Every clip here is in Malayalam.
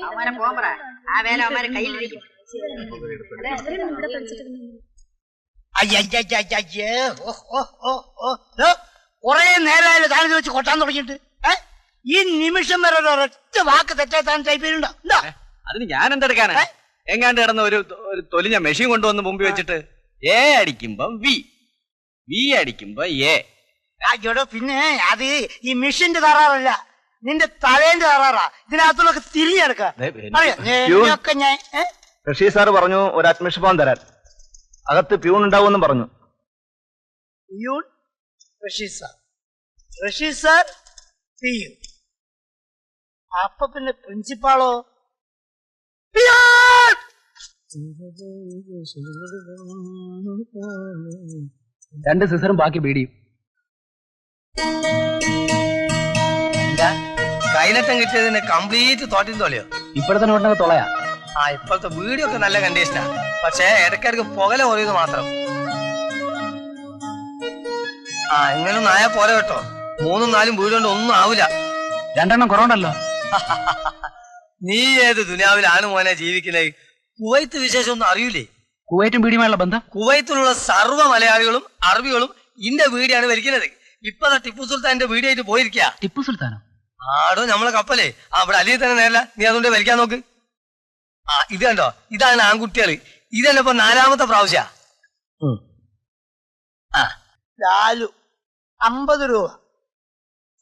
അവന്മാരെ പോകാൻ പറ. ആ വേല അവന്മാരെ കയ്യിലിരിക്കും. കൊറേ നേരമായാലും താനിത് വെച്ച് കൊട്ടാൻ തുടങ്ങിയിട്ട് ഈ നിമിഷം വരെ ഒരൊറ്റ വാക്ക് തെറ്റായി താൻ ടൈപ്പ് ചെയ്യുന്നുണ്ടോ? അതിന് ഞാൻ എന്തെടുക്കാനാ? എങ്ങാണ്ട് കിടന്ന ഒരു തൊലിഞ്ഞ മെഷീൻ കൊണ്ടുവന്ന് മുമ്പിൽ വെച്ചിട്ട് എ അടിക്കുമ്പം വി, വി അടിക്കുമ്പോ എ. അയ്യോടോ, പിന്നെ അത് ഈ മെഷീന്റെ തറാറല്ല, നിന്റെ തലേന്റെ തറാറാ. ഇതിനകത്തുള്ളൊക്കെ തിരിഞ്ഞെടുക്കാം. റഷീദ് സാറ് പറഞ്ഞു ഒരു അഡ്മിഷൻ ഫോം തരാൻ. അകത്ത് പ്യൂൺ ഉണ്ടാവുമെന്നും പറഞ്ഞു. Peon Rasheed sir, Rasheed sir peon. അപ്പൊ പിന്നെ പ്രിൻസിപ്പാളോ? രണ്ട് സിസറും ബാക്കി ബീഡിയും. കൈനട്ടം കിട്ടിയതിന് കംപ്ലീറ്റ് തോട്ടിൽ തോളിയോ? ഇപ്പോഴത്തെ നോട്ടിനൊക്കെ തൊളയാ. ആ, ഇപ്പോഴത്തെ വീഡിയോ ഒക്കെ നല്ല കണ്ടീഷനാ. പക്ഷെ ഇടയ്ക്കിടയ്ക്ക് പുകല കുറയുന്നത് മാത്രം. ആ, ഇങ്ങനൊന്നും ആയാ പോരെ കേട്ടോ. 3ഉം 4ഉം വീട് കൊണ്ട് ഒന്നും ആവില്ല. 2 എണ്ണം കുറവുണ്ടല്ലോ. നീ ഏത് ദുനിയാവിലാണ് മോനെ ജീവിക്കുന്നത്? കുവൈത്ത് വിശേഷം ഒന്നും അറിയൂലേ? കുവൈറ്റും ബീഡിയുമായുള്ള ബന്ധം? കുവൈത്തിലുള്ള സർവ്വ മലയാളികളും അറബികളും ഇന്റെ വീടിയാണ് വലിക്കുന്നത്. ഇപ്പൊ ടിപ്പു സുൽത്താന്റെ വീടായിട്ട് പോയിരിക്കുക. ടിപ്പു സുൽത്താനോ? ആടോ, നമ്മളെ കപ്പലേ അവിടെ അലിയിൽ തന്നെ നേരല്ല. നീ അതുകൊണ്ട് വലിക്കാൻ നോക്ക്. ആ, ഇത് കണ്ടോ, ഇതാണ് ആൺകുട്ടികള്. ഇതന്നെ ഇപ്പൊ 4ാമത്തെ പ്രാവശ്യ. ആ, 50 രൂപ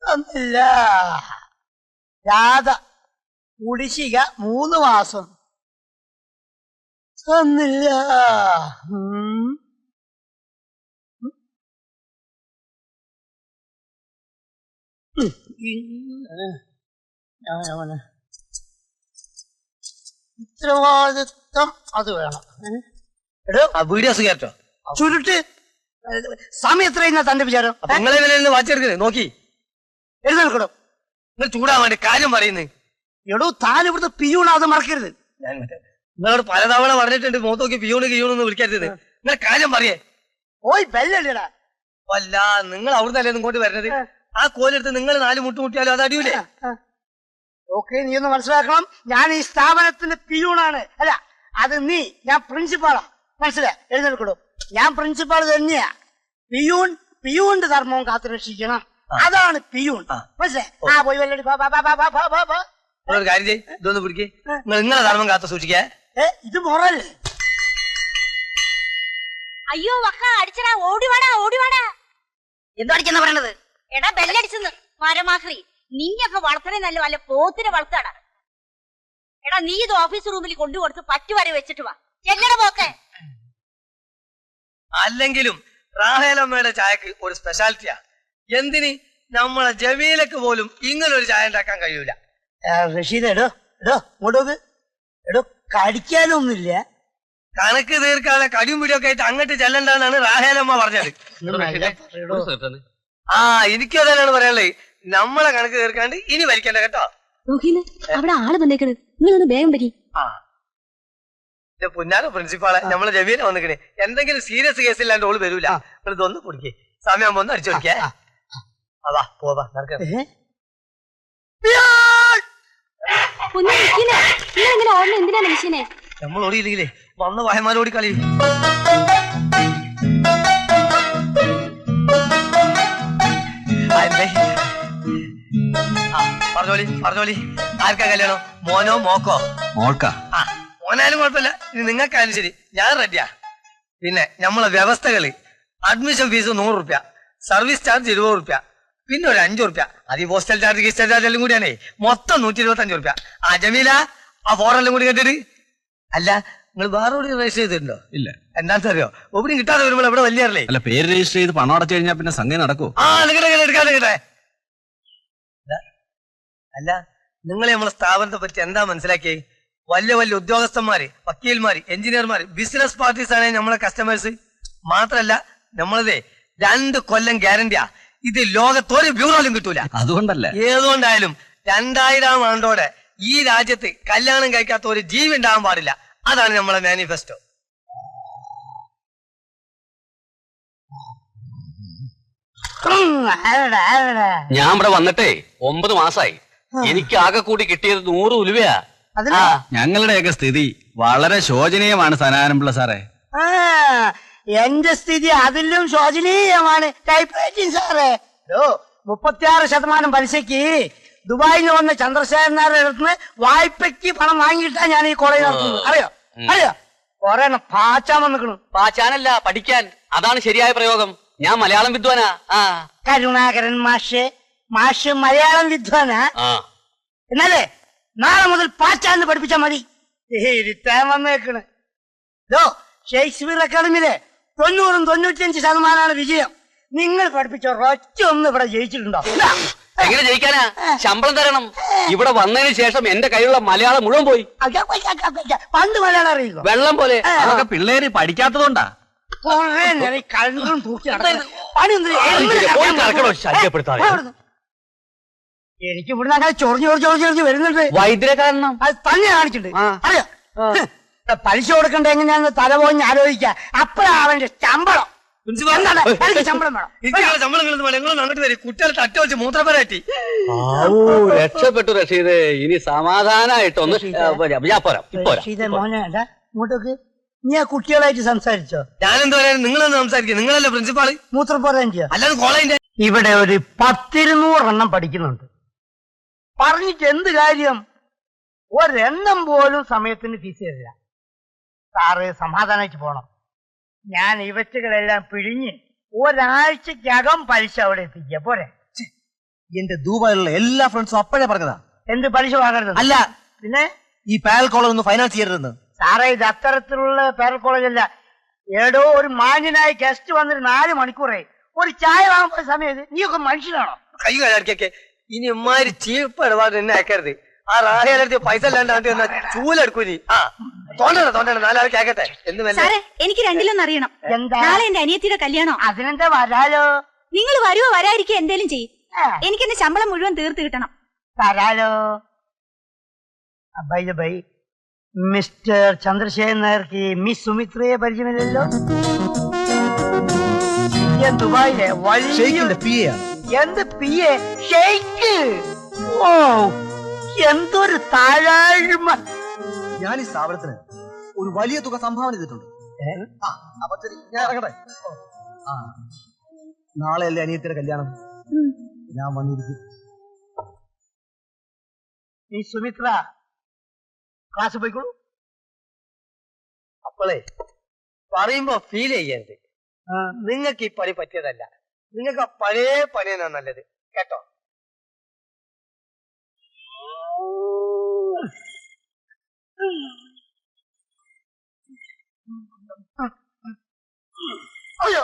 തന്നില്ല. രാധ കുടിശ്ശിക 3 മാസം തന്നില്ല. ഉത്തരവാദിത്വം അത് വേണം. വീഡിയോസ് കേട്ടോ ചുരുട്ട്. സമയം എത്രയാ തന്റെ വിചാരം? നിങ്ങളെ വിലയിൽ വാച്ചെടുക്കുന്നത് നോക്കി എഴുന്നേൽക്കണം. നിങ്ങൾ ചൂടാൻ വേണ്ടി കാര്യം പറയുന്നത്. എടോ, താൻ ഇവിടുത്തെ പിയൂണ, അത് മറക്കരുത്. നിങ്ങളോട് പലതവണ പറഞ്ഞിട്ടുണ്ട് മുഖത്ത് നോക്കി പിയൂണ് കിയൂണെന്ന് വിളിക്കരുത്. നിങ്ങൾ കാര്യം പറയേ. ഓയ് ബെല്ലടിയടാ. അല്ല, നിങ്ങൾ അവിടുന്നല്ലേ ഇങ്ങോട്ട് വരുന്നത്. ആ കോലെടുത്ത് നിങ്ങൾ 4 മുട്ടിയാലും അത് അടിയൂലേ? ഓക്കെ, നീ ഒന്ന് മനസ്സിലാക്കണം, ഞാൻ ഈ സ്ഥാപനത്തിന്റെ പിയൂണാണ്. അല്ല, അത് നീ, ഞാൻ പ്രിൻസിപ്പാളാ. മനസ്സിലായി? എഴുന്നേൽക്കടോ. ഞാൻ പ്രിൻസിപ്പാൾ തന്നെയാ. പിയൂണിന്റെ ധർമ്മവും കാത്തുരക്ഷിക്കണം. അതാണ് പിയൂൺ. മനസ്സിലായി? ആ, പോയി വെല്ലടി. ഒരു കാര്യം ചെയ്യ്, ഇതൊന്ന് പിടിക്കേ. നിങ്ങളെ ധർമ്മം കാത്തു സൂക്ഷിക്കേ. ഇത് മൊറല്ലേ? അയ്യോ വക്ക, അടിച്ചടാ, ഓടിവാടാ, ഓടിവാടാ. എന്തോ അടിക്കുന്ന പറയണത്? എടാ, ബെല്ലടിച്ചെന്ന് മരമാക്രി. നിന്നൊക്കെ വളർത്തണേ നല്ല വല്ല പോത്തിനെ വളർത്താടാ. എടാ, നീ ഇത് ഓഫീസ് റൂമിൽ കൊണ്ടുകൊടുത്ത് പറ്റുവരെ വെച്ചിട്ട് വാ. എങ്ങനെ പോക്കെ? അല്ലെങ്കിലും റാഹേലമ്മയുടെ ചായക്ക് ഒരു സ്പെഷ്യാലിറ്റിയാ. എന്തിന് നമ്മളെ ജമീലക്ക് പോലും ഇങ്ങനൊരു ചായ ഉണ്ടാക്കാൻ കഴിയൂല. റഷീദ്, എടോ ഇങ്ങോട്ടോക്ക്. എടോ, കടിക്കാനൊന്നുമില്ല. കണക്ക് തീർക്കാതെ കടിയും പിടിയൊക്കെ ആയിട്ട് അങ്ങോട്ട് ചെല്ലണ്ടെന്നാണ് റാഹേലമ്മ പറഞ്ഞത്. ആ, എനിക്കും അതന്നെയാണ് പറയാനുള്ളത്. നമ്മളെ കണക്ക് തീർക്കാണ്ട് ഇനി വലിക്കണ്ട കേട്ടോ. അവിടെ ആള് വന്നേക്കണ്, നിങ്ങളൊന്ന് വേഗം വരി. ആ, പുന്നാരോ പ്രിൻസിപ്പാളെ, നമ്മളെ ജമീല വന്നിക്കണേ. എന്തെങ്കിലും സീരിയസ് കേസ് ഇല്ലാണ്ട് ഓള് വരൂല. ഇതൊന്ന് കുടിക്കേ, സമയം ഒന്ന് അടിച്ചു നോക്കിയേ. അതാ പോവാ. എന്തിനാ മനുഷ്യനെ നമ്മൾ ഓടിയില്ലെങ്കിലേ വന്ന വായമാരോടി കളി. പറഞ്ഞോളി. ആർക്കാ കല്യാണം? മോനോ മോക്കോ? മോൾക്കാ. ആ, മോനായാലും കുഴപ്പമില്ല. ഇനി നിങ്ങൾക്കായാലും ശരി, ഞാൻ റെഡിയാ. പിന്നെ നമ്മളെ വ്യവസ്ഥകള്: അഡ്മിഷൻ ഫീസ് 100 രൂപ, സർവീസ് ചാർജ് 20 രൂപ, പിന്നെ ഒരു 5 രൂപ. അത് ഈ പോസ്റ്റൽ ചാർജ് ഗിസ്റ്റൽ ചാർജ് എല്ലാം കൂടിയാണേ മൊത്തം 125 രൂപ. ആ ജമീല, ആ ഫോറെല്ലാം കൂടി കേട്ടിട്ട്. അല്ല, നിങ്ങൾ വേറെ രജിസ്റ്റർ ചെയ്തിട്ടുണ്ടോ? ഇല്ല. എന്താണെന്ന് അറിയോ, എവിടെയും കിട്ടാതെ വരുമ്പോൾ ഇവിടെ വലിയല്ലേ. അല്ല, പേര് രജിസ്റ്റർ ചെയ്ത് പണം അടച്ചു കഴിഞ്ഞാൽ പിന്നെ സംഗതി നടക്കൂ. ആ, എടുക്കാതെ. അല്ല, നിങ്ങൾ നമ്മളെ സ്ഥാപനത്തെ പറ്റി എന്താ മനസ്സിലാക്കിയേ? വലിയ വലിയ ഉദ്യോഗസ്ഥന്മാര്, വക്കീൽമാര്, എഞ്ചിനീയർമാര്, ബിസിനസ് പാർട്ടീസ് ആണ് നമ്മളെ കസ്റ്റമേഴ്സ്. മാത്രല്ല, നമ്മളതേ 2 കൊല്ലം ഗ്യാരണ്ടിയാ. ഇത് ലോകത്തൊരു ബ്യൂറോയിലും കിട്ടൂല. അതുകൊണ്ടല്ല, ഏതുകൊണ്ടായാലും 2000 ആണ്ടോടെ ഈ രാജ്യത്ത് കല്യാണം കഴിക്കാത്ത ഒരു ജീവി ഉണ്ടാകാൻ പാടില്ല. അതാണ് നമ്മളെ മാനിഫെസ്റ്റോ. ഞാൻ ഇവിടെ വന്നിട്ടേ 9 മാസമായി. എനിക്ക് ആകെ കൂടി കിട്ടിയത് 100 ഉലുവയാ. അതിന് ഞങ്ങളുടെയൊക്കെ സ്ഥിതി വളരെ ശോചനീയമാണ് സനാതനപിള്ള സാറേ. ആ എന്റെ സ്ഥിതി അതിലും ശോചനീയമാണ് ടൈപ്പ്റൈറ്റിംഗ് സാറേ. 36% പലിശക്ക് ദുബായിൽ വന്ന ചന്ദ്രശേഖരൻ നായരുടെ അടുത്ത് വായ്പയ്ക്ക് പണം വാങ്ങിയിട്ടാ ഞാൻ ഈ കോളേജ് നടത്തുന്നത്. അറിയോ കൊറേ പാച്ചാൻ വന്നിക്കണു. പാച്ചാനല്ല, പഠിക്കാൻ. അതാണ് ശരിയായ പ്രയോഗം. ഞാൻ മലയാളം വിദ്വാനാ. കരുണാകരൻ മാഷ് മലയാളം വിദ്വാനാ. എന്നാലേ നാളെ മുതൽ പാച്ചാന്ന് പഠിപ്പിച്ചാ മതി. ഇരുത്താൻ വന്നേക്കണ്. ഷേക്സ്പിയർ അക്കാദമിയിലെ 90-95% വിജയം. നിങ്ങൾ പഠിപ്പിച്ച ഒരൊറ്റ ഒന്ന് ഇവിടെ ജയിച്ചിട്ടുണ്ടോ? എങ്ങനെ ജയിക്കാനാ? ശമ്പളം തരണം. ഇവിടെ വന്നതിന് ശേഷം എന്റെ കയ്യിലുള്ള മലയാളം മുഴുവൻ പോയി. പണ്ട് മലയാളം അറിയില്ല, വെള്ളം പോലെ. അതൊക്കെ പിള്ളേര് പഠിക്കാത്തതുകൊണ്ടാ. കൊറേ നേരം കണ്ടും തൂക്കി എനിക്ക് ഇവിടുന്ന് അങ്ങനെ ചൊറിഞ്ഞ് വരുന്നുണ്ട്. വൈദ്യരെ കാരണം അത് തന്നെ കാണിച്ചിട്ടുണ്ട്. അറിയോ പലിശ കൊടുക്കണ്ട എങ്ങനെയാന്ന് തലപോഞ്ഞ് ആലോചിക്ക. അപ്പഴാ അവന്റെ ശമ്പളം. എന്താണ് എനിക്ക് ശമ്പളം വേണം. കുട്ടികളെ തട്ടി വെച്ച് മൂത്രപ്പരാറ്റി. രക്ഷപ്പെട്ടു റഷീദ്. ഇനി സമാധാനായിട്ടൊന്ന് മോനെ ഇങ്ങോട്ടേക്ക്. നീ ആ കുട്ടികളായിട്ട് സംസാരിച്ചോ? ഞാനെന്ത് പറയാൻ? നിങ്ങളൊന്ന് സംസാരിക്കുക. നിങ്ങളല്ലേ പ്രിൻസിപ്പാള്? മൂത്രപ്പോരാ അല്ലാതെ കോളേജിന്റെ ഇവിടെ ഒരു 10-200 പഠിക്കുന്നുണ്ട്. പറഞ്ഞിട്ട് എന്ത് കാര്യം? ഒരെണ്ണം പോലും സമയത്തിന് ഫീസ് തരില്ല. സാറ് സമാധാനായിട്ട് പോണം. ഞാൻ ഇവറ്റുകളെല്ലാം പിഴിഞ്ഞ് ഒരാഴ്ചക്കകം പലിശ അവിടെ എത്തിക്കുക പോരെ. എന്റെ ദുബായിലുള്ള എല്ലാ ഫ്രണ്ട്സും അപ്പോഴേ പറഞ്ഞതാ എന്ത് പലിശ വാങ്ങരുത്. അല്ല, പിന്നെ ഈ പാരൽ കോളേജ് ഒന്ന് ഫൈനാൻസ് ചെയ്യരുതെന്ന്. സാറേ ഇത് അത്തരത്തിലുള്ള പാരൽ കോളേജ് അല്ല. ഏടോ ഒരു മാന്യനായ ഗസ്റ്റ് വന്നിട്ട് 4 മണിക്കൂറായി. ഒരു ചായ വാങ്ങാൻ പോയ സമയത്ത് നീയൊക്കെ മനുഷ്യനാണോ? കൈ കഴിക്കൊക്കെ ഇനി ഇമാര് ചീപ്പ് ഇടപാട് എന്നെ അയക്കരുത്. ആ റാഹേലടുത്ത് പൈസ അല്ലാണ്ട് ചൂലെടുക്കൂ. നീ തോണ്ടണം 4 ആൾ കേക്കട്ടെ. സാറേ എനിക്ക് രണ്ടിലൊന്നും അറിയണം. എന്താ? നാളെ എന്റെ അനിയത്തിയുടെ കല്യാണം. അതിനെന്താ വരാലോ. നിങ്ങൾ വരുവോ വരാതിരിക്കുക എന്തേലും ചെയ്യും. എനിക്ക് എന്റെ ശമ്പളം മുഴുവൻ തീർത്ത് കിട്ടണം. തരാലോ. ബൈ മിസ്റ്റർ ചന്ദ്രശേഖരൻ നായർക്ക് മിസ് സുമിത്രയെ പരിചയമില്ലല്ലോ. ദുബായിലെ എന്ത് പിയെ ഷെയ്ക്ക്. ഓ എന്തൊരു താഴാഴ്മ. ഞാൻ ഈ സ്ഥാപനത്തിന് ഒരു വലിയ തുക സംഭാവന ചെയ്തിട്ടുണ്ട്. അപ്പൊ ശരി, ഞാൻ ഇറങ്ങട്ടെ. നാളെ അല്ലേ അനിയത്തിയുടെ കല്യാണം? ഞാൻ വന്നിരിക്കും. ഈ സുമിത്ര ക്ലാസ് പോയിക്കോളൂ. അപ്പോളേ പറയുമ്പോ ഫീൽ ചെയ്യരുത്. നിങ്ങൾക്ക് ഈ പണി പറ്റിയതല്ല. നിങ്ങൾക്ക് ആ പഴയ പണി തന്നെ നല്ലത് കേട്ടോ. അയ്യോ